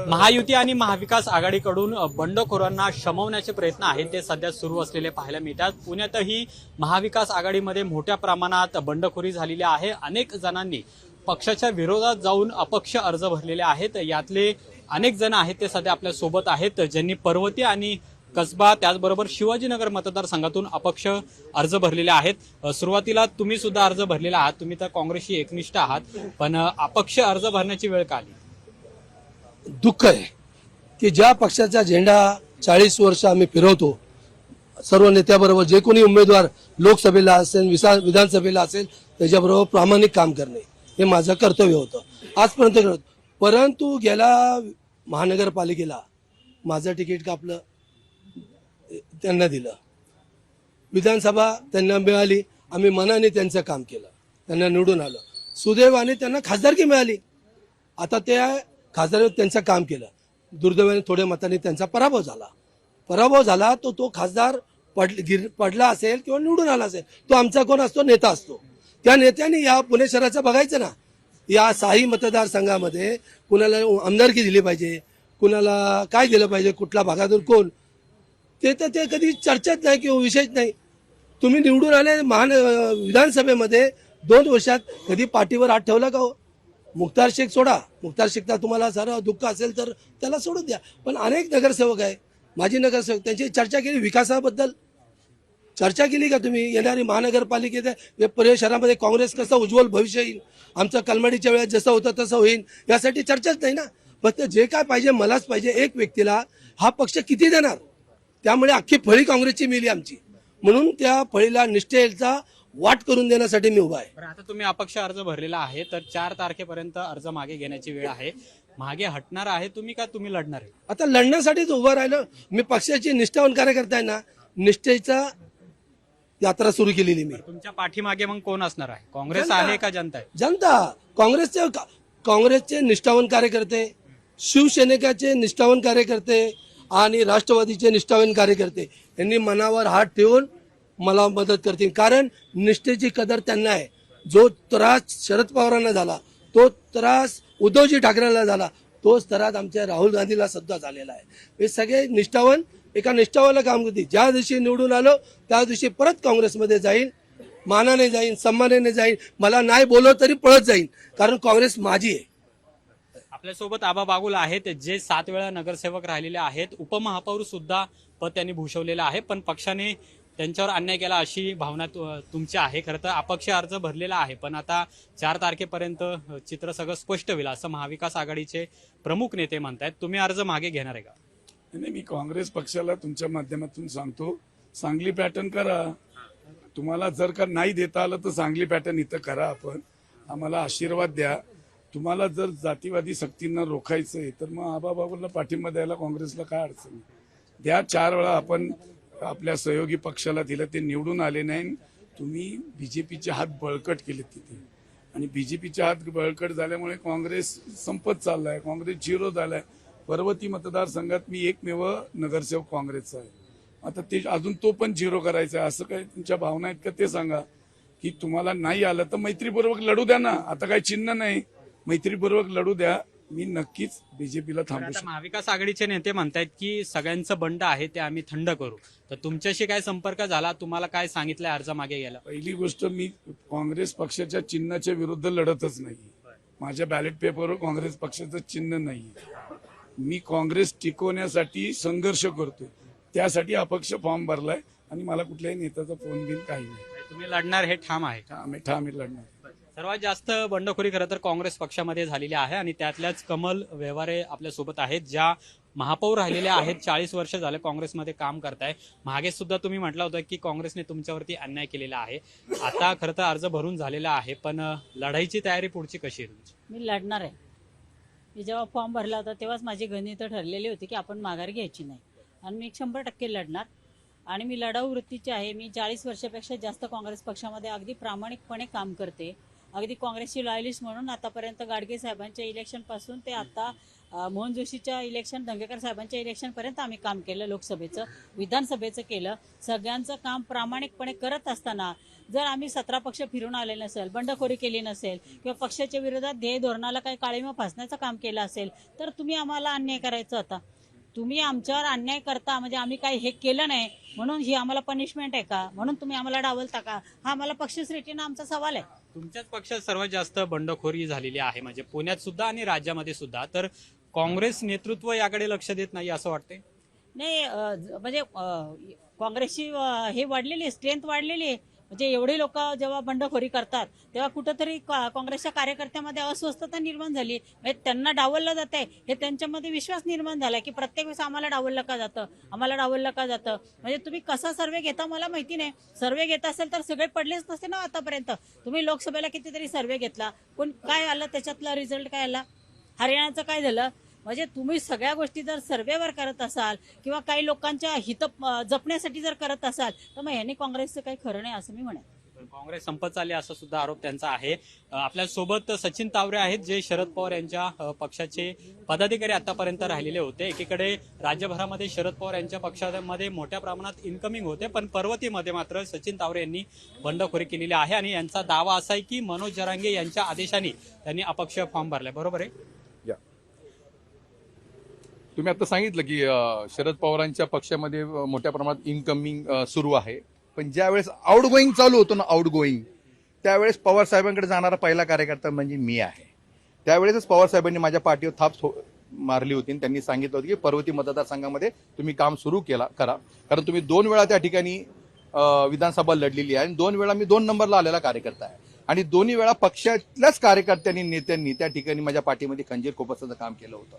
महायुती आणि महाविकास आघाडीकडून बंडखोरांना शमवण्याचे प्रयत्न आहेत ते सध्या सुरू असलेले पाहायला मिळतात। पुण्यातही महाविकास आघाडीमध्ये मोठ्या प्रमाणात बंडखोरी झालेली आहे। अनेक जणांनी पक्षाच्या विरोधात जाऊन अपक्ष अर्ज भरलेले आहेत। यातले अनेक जण आहेत ते सध्या आपल्या सोबत आहेत, ज्यांनी पर्वती आणि कसबा त्याचबरोबर शिवाजीनगर मतदारसंघातून अपक्ष अर्ज भरलेले आहेत। सुरुवातीला तुम्ही सुद्धा अर्ज भरलेला आहात, तुम्ही तर काँग्रेसशी एकनिष्ठ आहात, पण अपक्ष अर्ज भरण्याची वेळ का आली? दुःख आहे की ज्या पक्षाचा झेंडा 40 वर्ष आम्ही फिरवतो, सर्व नेत्याबरोबर जे कोणी उमेदवार लोकसभेला असेल विधानसभेला असेल त्याच्याबरोबर प्रामाणिक काम करणे हे माझं कर्तव्य होतं आजपर्यंत करत। परंतु गेल्या महानगरपालिकेला माझं तिकीट कापलं, त्यांना दिलं, विधानसभा त्यांना मिळाली, आम्ही मनाने त्यांचं काम केलं, त्यांना निवडून आलं, सुदैवाने त्यांना खासदारकी मिळाली। आता ते खासदार त्यांचं काम केलं, दुर्दैवाने थोड्या मतांनी त्यांचा पराभव झाला तो खासदार पडला असेल किंवा निवडून आला असेल, तो आमचा कोण असतो? नेता असतो। त्या नेत्यांनी या पुणे शहराचं बघायचं ना, या 6 मतदारसंघामध्ये कुणाला आमदारकी दिली पाहिजे, कुणाला काय दिलं पाहिजे, कुठल्या भागातून कोण, ते कधी चर्चेत नाही किंवा विषयच नाही। तुम्ही निवडून आले विधानसभेमध्ये 2 वर्षात कधी पाठीवर हात ठेवला का हो? मुख्तार शेख सोडा, मुख्तार शेखचा तुम्हाला सारं दुःख असेल तर त्याला सोडून द्या, पण अनेक नगरसेवक आहे, माजी नगरसेवक, त्यांची चर्चा केली, विकासाबद्दल चर्चा केली का तुम्ही? येणारी महानगरपालिकेत पुणे शहरामध्ये काँग्रेस कसं उज्ज्वल भविष्य येईल, आमचं कलमाडीच्या वेळेस जसं होतं तसं होईल, यासाठी चर्चाच नाही ना। फक्त जे काय पाहिजे मलाच पाहिजे, एक व्यक्तीला हा पक्ष किती देणार? त्यामुळे अख्खी फळी काँग्रेसची मिली आमची, म्हणून त्या फळीला निष्ठेचा वाट करून देण्यासाठी मी उभा आहे। आता तुम्ही अपक्ष अर्ज भरलेला आहे, तर 4 तारखेपर्यंत अर्ज मागे घेण्याची वेळ आहे, मागे हटणार आहे तुम्ही का तुम्ही लढणार आहे? आता लढण्यासाठीच उभं राहिलं मी, पक्षाची निष्ठावान कार्यकर्ता आहे ना, निष्ठेचा यात्रा सुरू केलेली मी। तुमच्या पाठीमागे मग कोण असणार आहे? काँग्रेस आहे का जनता आहे? जनता, काँग्रेसचे निष्ठावान कार्यकर्ते, शिवसेनेचे निष्ठावान कार्यकर्ते आणि राष्ट्रवादीचे निष्ठावान कार्यकर्ते यांनी मनावर हात ठेवून मला मदत करतील, कारण निष्ठेची कदर त्यांना आहे। जो त्रास शरद पवारांना झाला, तो त्रास उद्धवजी ठाकरेंना झाला, तोच त्रास आमच्या राहुल गांधीला सुद्धा झालेला आहे। हे सगळे निष्ठावान एका निष्ठावाला काम करतील। ज्या दिवशी निवडून आलो त्या दिवशी परत काँग्रेसमध्ये जाईल, मानाने जाईन, सन्मानाने जाईन, मला नाही बोलव तरी पळत जाईन, कारण काँग्रेस माझी आहे। आपल्यासोबत आबा बागुल आहेत, जे 7 वेळा नगरसेवक राहिलेले आहेत, उपमहापौर सुद्धा पद त्यांनी भूषवलेलं आहे, पण पक्षाने त्यांच्यावर अन्याय केला अशी भावना तुमची आहे। खरं तर अपक्ष अर्ज भरलेला आहे, पण आता 4 तारखेपर्यंत चित्र सगळं स्पष्ट होईल असं महाविकास आघाडीचे प्रमुख नेते म्हणतात। तुम्ही अर्ज मागे घेणार आहे का? नाही, मी काँग्रेस पक्षाला तुमच्या माध्यमातून सांगतो, सांगली पॅटर्न करा। तुम्हाला जर का नाही देता आलं तर सांगली पॅटर्न इथं करा, आपण आम्हाला आशीर्वाद द्या। तुम्हाला जर जातीवादी सक्तींना रोखायचंय तर मग आबा बाबूला पाठिंबा द्यायला काँग्रेसला काय अडचण द्या। 4 वेळा आपण आपल्या सहयोगी पक्षाला दिलं, ते निवडून आले नाही, तुम्ही बीजेपीचे हात बळकट केले तिथे, आणि बीजेपीचे हात बळकट झाल्यामुळे काँग्रेस संपत चाललाय, काँग्रेस 0 झालाय। पर्वती मतदारसंघात मी एकमेव नगरसेवक काँग्रेसचा आहे, आता ते अजून तो पण 0 करायचा आहे। असं काय तुमच्या भावना आहेत का ते सांगा, की तुम्हाला नाही आलं तर मैत्रीपूर्वक लढू द्या ना, आता काय चिन्ह नाही, मैत्रीपूर्वक लढू द्या, मी नक्कीच बीजेपीला थांबू शकतो। महाविकास आघाडीचे नेते म्हणतायत की सगळ्यांचं बंड आहे ते आम्ही थंड करू, तर तुमच्याशी काय संपर्क झाला? तुम्हाला काय सांगितलंय अर्ज मागे घ्यायला? पहिली गोष्ट, मी काँग्रेस पक्षाच्या चिन्हाच्या विरुद्ध लढतच नाही, माझ्या बॅलेट पेपरवर काँग्रेस पक्षाचं चिन्ह नाही, मी काँग्रेस टिकवण्यासाठी संघर्ष करतोय, त्यासाठी अपक्ष फॉर्म भरलाय, आणि मला कुठल्याही नेत्याचा फोन बिन काही नाही। तुम्ही लढणार हे ठाम आहे? ठाम लढणार। सर्वात जास्त बंडखोरी खरं तर काँग्रेस पक्षामध्ये झालेली आहे, आणि त्यातल्याच कमल व्यवहारे आपल्यासोबत आहेत, ज्या महापौर राहिलेल्या आहेत, 40 वर्ष झाले काँग्रेसमध्ये काम करताय। मागे सुद्धा तुम्ही म्हटलं होतं की काँग्रेसने तुमच्यावरती अन्याय केलेला आहे, आता खरं तर अर्ज भरून झालेला आहे, पण लढाईची तयारी पुढची कशी आहे तुमची? मी लढणार आहे। मी जेव्हा फॉर्म भरला होता तेव्हाच माझी गणित ठरलेली होती की आपण माघार घ्यायची नाही, आणि मी 100% लढणार, आणि मी लढाऊ वृत्तीची आहे। मी 40 वर्षापेक्षा जास्त काँग्रेस पक्षामध्ये अगदी प्रामाणिकपणे काम करते, अगदी काँग्रेसची लॉयलिस्ट म्हणून आतापर्यंत गाडगे साहेबांच्या इलेक्शनपासून ते आता मोहन जोशीच्या इलेक्शन, दंगेकर साहेबांच्या इलेक्शनपर्यंत आम्ही काम केलं, लोकसभेचं, विधानसभेचं केलं. सगळ्यांचं काम प्रामाणिकपणे करत असताना जर आम्ही 17 पक्ष फिरून आले नसेल, बंडखोरी केली नसेल किंवा पक्षाच्या विरोधात ध्येय धोरणाला काही काळीमा फासण्याचं काम केलं असेल तर तुम्ही आम्हाला अन्याय करायचा होता. तुम्ही आमच्यावर अन्याय करता म्हणजे आम्ही काही हे केलं नाही म्हणून ही आम्हाला पनिशमेंट आहे का? म्हणून तुम्ही आम्हाला डावलता का? हा आम्हाला पक्षश्रेष्ठीनं आमचा सवाल आहे. तुमच्याच पक्षात सर्वात जास्त बंडखोरी झालेली आहे, म्हणजे पुण्यात सुद्धा आणि राज्यामध्ये सुद्धा. तर काँग्रेस नेतृत्व याकडे लक्ष देत नाही असं वाटतंय? नाही म्हणजे काँग्रेसची हे वाढलेली, स्ट्रेंथ वाढलेली आहे. म्हणजे एवढे लोक जेव्हा बंडखोरी करतात तेव्हा कुठंतरी काँग्रेसच्या कार्यकर्त्यामध्ये अस्वस्थता निर्माण झाली. म्हणजे त्यांना डावललं जात आहे हे त्यांच्यामध्ये विश्वास निर्माण झाला की प्रत्येक वेळेस आम्हाला डावललं का जातं, आम्हाला डावललं का जातं. म्हणजे तुम्ही कसा सर्वे घेता मला माहिती नाही. सर्वे घेत असेल तर सगळे पडलेच नसते ना आतापर्यंत. तुम्ही लोकसभेला कितीतरी सर्वे घेतला, पण काय आलं त्याच्यातला रिझल्ट काय आला? हरियाणाचं काय झालं? म्हणजे तुम्ही सगळ्या गोष्टी जर सर्वेवर करत असाल किंवा काही लोकांच्या हित जपण्यासाठी जर करत असाल तर मग ह्यांनी काँग्रेसचं काही खरं नाही असं मी म्हणेन. काँग्रेस संपत चालली असा सुद्धा आरोप त्यांचा आहे. आपल्यासोबत सचिन तावरे आहेत, जे शरद पवार यांच्या पक्षाचे पदाधिकारी आतापर्यंत राहिलेले होते. एकीकडे राज्यभरामध्ये शरद पवार यांच्या पक्षामध्ये मोठ्या प्रमाणात इन्कमिंग होते, पण पर्वतीमध्ये मात्र सचिन तावरे यांनी बंडखोरी केलेली आहे आणि यांचा दावा असा आहे की मनोज जरांगे यांच्या आदेशाने त्यांनी अपक्ष फॉर्म भरलाय. बरोबर आहे? तुम्ही आता सांगितलं की शरद पवारांच्या पक्षामध्ये मोठ्या प्रमाणात इनकमिंग सुरू आहे, पण ज्यावेळेस आउट गोईंग चालू होतो ना, आउट गोईंग, त्यावेळेस पवार साहेबांकडे जाणारा पहिला कार्यकर्ता म्हणजे मी आहे. त्यावेळेसच पवार साहेबांनी माझ्या पाठीवर थाप मारली होती आणि त्यांनी सांगितलं होतं की पर्वती मतदारसंघामध्ये तुम्ही काम सुरू करा, कारण तुम्ही 2 वेळा त्या ठिकाणी विधानसभा लढलेली आहे आणि 2 वेळा मी 2 नंबरला आलेला कार्यकर्ता आहे आणि दोन्ही वेळा पक्षातल्याच कार्यकर्त्यांनी, नेत्यांनी त्या ठिकाणी माझ्या पाठीमध्ये खंजीर खोपसाचं काम केलं होतं.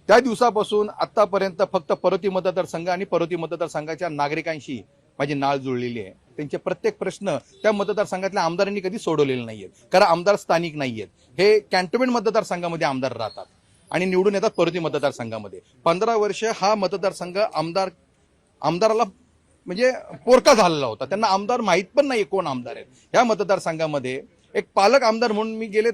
त्या दिवसापासून आतापर्यंत फक्त पर्वती मतदारसंघ आणि पर्वती मतदारसंघाच्या नागरिकांशी माझी नाळ जुळलेली आहे. त्यांचे प्रत्येक प्रश्न त्या मतदारसंघातल्या आमदारांनी कधी सोडवलेले नाहीयेत, कारण आमदार स्थानिक नाहीयेत. हे कॅन्टोन्मेंट मतदारसंघामध्ये आमदार राहतात आणि निवडून येतात पर्वती मतदारसंघामध्ये. 15 वर्ष हा मतदारसंघ आमदाराला म्हणजे पोरका झालेला होता. त्यांना आमदार माहीत पण नाही कोण आमदार आहेत. ह्या मतदारसंघामध्ये एक पालक आमदार म्हणून मी गेले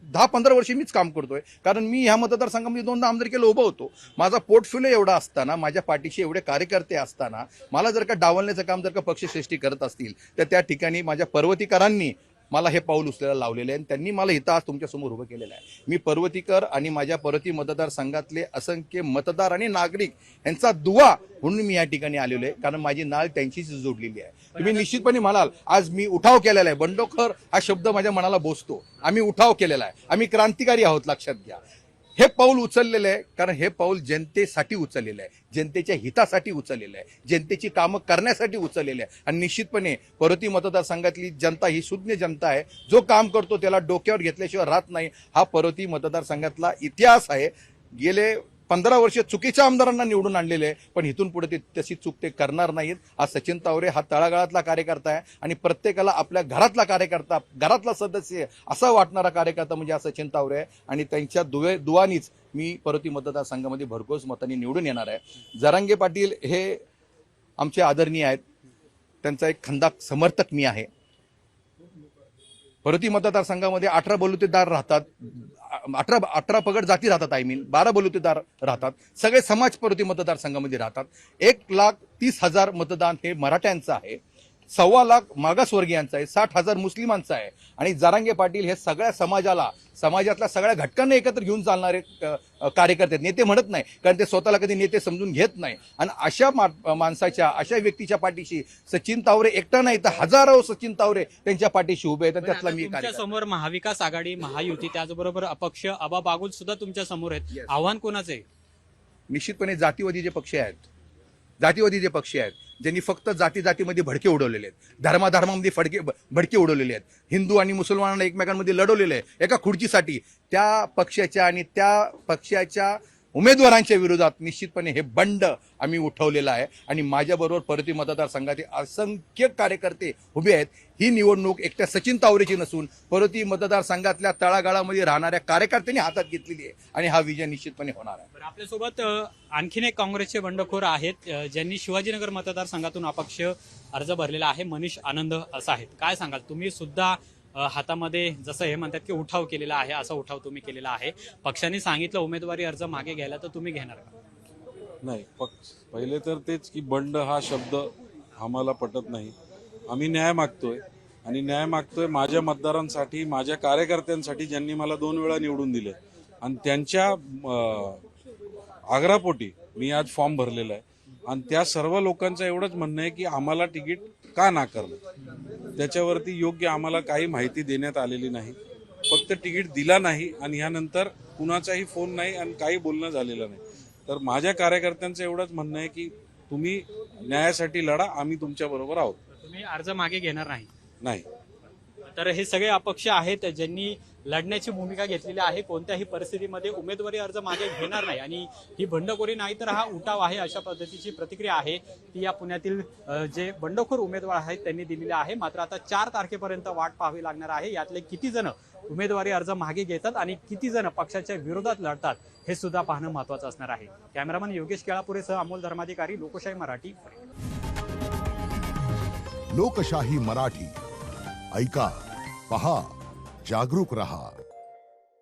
10-15 वर्षी मीच काम करतोय, कारण मी ह्या मतदारसंघामध्ये 2दा आमदारकीला उभं होतो. माझा पोर्टफोलिओ एवढा असताना, माझ्या पाठीशी एवढे कार्यकर्ते असताना, मला जर का डावलण्याचं काम जर का पक्षश्रेष्ठी करत असतील तर त्या ठिकाणी माझ्या पर्वतीकरांनी मला हे पाऊल उचलायला लावलेलं आहे आणि त्यांनी मला इथं आज तुमच्यासमोर उभं केलेलं आहे. मी पर्वतीकर आणि माझ्या पर्वती मतदारसंघातले असंख्य मतदार आणि नागरिक यांचा दुवा म्हणून मी या ठिकाणी आलेलो आहे, कारण माझी नाळ त्यांशीच जोडलेली आहे. तुम्ही निश्चितपणे म्हणाल आज मी उठाव केलेला आहे, बंडखोर हा शब्द माझ्या मनाला बोचतो. आम्ही उठाव केलेला आहे, आम्ही क्रांतिकारी आहोत, लक्षात घ्या. हे पाऊल उचललेलं आहे कारण हे पाऊल जनतेसाठी उचललेलं आहे, जनतेच्या हितासाठी उचललेलं आहे, जनतेची कामं करण्यासाठी उचललेलं आहे. आणि निश्चितपणे पर्वती मतदारसंघातली जनता ही शून्य जनता आहे. जो काम करतो त्याला डोक्यावर घेतल्याशिवाय राहत नाही. हा पर्वती मतदारसंघातला इतिहास आहे. गेले 15 वर्ष चुकीच्या आमदारांना निवडून आणलेले आहे, पण इथून पुढे ते तशी चूक ते करणार नाहीत. हा सचिन तावरे हा तळागाळातला कार्यकर्ता आहे आणि प्रत्येकाला आपल्या घरातला कार्यकर्ता, घरातला सदस्य असा वाटणारा कार्यकर्ता म्हणजे हा सचिन तावरे आहे आणि त्यांच्या दुवानीच मी पर्वती मतदारसंघामध्ये भरघोस मतांनी निवडून येणार आहे. जरांगे पाटील हे आमचे आदरणीय आहेत, त्यांचा एक खंदाक समर्थक मी आहे. पर्वती मतदारसंघामध्ये 18 बलुतेदार राहतात, 18 पगड जाती राहतात, 12 बलुतेदार राहतात. सगळे समाज पर्वती मतदारसंघामध्ये राहतात. 1,30,000 मतदान हे मराठ्यांचं आहे, 1.25 लाख मागासवर्गीयांचं आहे, 60,000 मुस्लिमांचं आहे. आणि जरांगे पाटील हे सगळ्या समाजातल्या सगळ्या घटकांना एकत्र घेऊन चालणारे कार्यकर्ते, नेते म्हणत नाही, कारण ते स्वतःला कधी नेते समजून घेत नाही. आणि अशा माणसाच्या, अशा व्यक्तीच्या पाठीशी सचिन तावरे एकटा नाही तर हजारो सचिन तावरे त्यांच्या पाठीशी उभे आहेत. त्यातला मी तुमच्या समोर महाविकास आघाडी, महायुती, त्याचबरोबर अपक्ष आबा बागुल सुद्धा तुमच्या समोर आहेत. आव्हान कोणाचं आहे? निश्चितपणे जातीवादी जे पक्ष आहेत, ज्यांनी फक्त जातीमध्ये भडके उडवलेले आहेत, धर्मामध्ये भडके उडवलेले आहेत, हिंदू आणि मुसलमानांना एकमेकांमध्ये लढवलेले आहे एका खुर्चीसाठी, त्या पक्षाच्या आणि त्या पक्षाच्या उमेदवारांच्या विरोधात निश्चितपणे हे बंड आम्ही उठवलेलं आहे. आणि माझ्याबरोबर पर्वती मतदारसंघातील असंख्य कार्यकर्ते उभे आहेत. ही निवडणूक एकट्या सचिन तावरेची नसून पर्वती मतदारसंघातल्या तळागाळामध्ये राहणाऱ्या कार्यकर्त्यांनी हातात घेतलेली आहे आणि हा विजय निश्चितपणे होणार आहे. आपल्यासोबत आणखीन एक काँग्रेसचे बंडखोर आहेत, ज्यांनी शिवाजीनगर मतदारसंघातून अपक्ष अर्ज भरलेला आहे. मनीष आनंद असं आहेत. काय सांगाल, तुम्ही सुद्धा हातामध्ये जसं हे म्हणतात की उठाव केलेला आहे, असा उठाव तुम्ही केलेला आहे. पक्षाने सांगितलं उमेदवारी अर्ज मागे घ्यायला, तर तुम्ही घेणार का? नाही, पहिले तर तेच की बंड हा शब्द आम्हाला पटत नाही. आम्ही न्याय मागतोय आणि न्याय मागतोय माझ्या मतदारांसाठी, माझ्या कार्यकर्त्यांसाठी, ज्यांनी मला 2 वेळा निवडून दिले आणि त्यांच्या आग्रहापोटी मी आज फॉर्म भरलेला आहे. आणि त्या सर्व लोकांचं एवढंच म्हणणं आहे की आम्हाला तिकीट का नाकारलं, त्याच्यावरती योग्य आम्हाला काही माहिती देण्यात आलेली नाही. फक्त तिकीट दिला नाही आणि ह्यानंतर कुणाचाही फोन नाही आणि काही बोलणं झालेलं नाही. तर माझ्या कार्यकर्त्यांचं एवढंच म्हणणं आहे की तुम्ही न्यायासाठी लढा, आम्ही तुमच्या बरोबर आहोत. तुम्ही अर्ज मागे घेणार नाही? नाही. तर हे सगळे अपक्ष आहेत ज्यांनी लढण्याची भूमिका घेतलेली आहे. कोणत्याही परिस्थितीमध्ये उमेदवारी अर्ज मागे घेणार नाही आणि ही बंडखोरी नाही तर हा उठाव आहे, अशा पद्धतीची प्रतिक्रिया आहे ती या पुण्यातील जे बंडखोर उमेदवार आहेत त्यांनी दिलेली आहे. मात्र आता 4 तारखेपर्यंत वाट पाहावी लागणार आहे. यातले किती जण उमेदवारी अर्ज मागे घेतात आणि किती जण पक्षाच्या विरोधात लढतात हे सुद्धा पाहणं महत्त्वाचं असणार आहे. कॅमेरामन योगेश केळापुरेसह अमोल धर्माधिकारी, लोकशाही मराठी. लोकशाही मराठी ऐका, पहा, जागरूक रहा.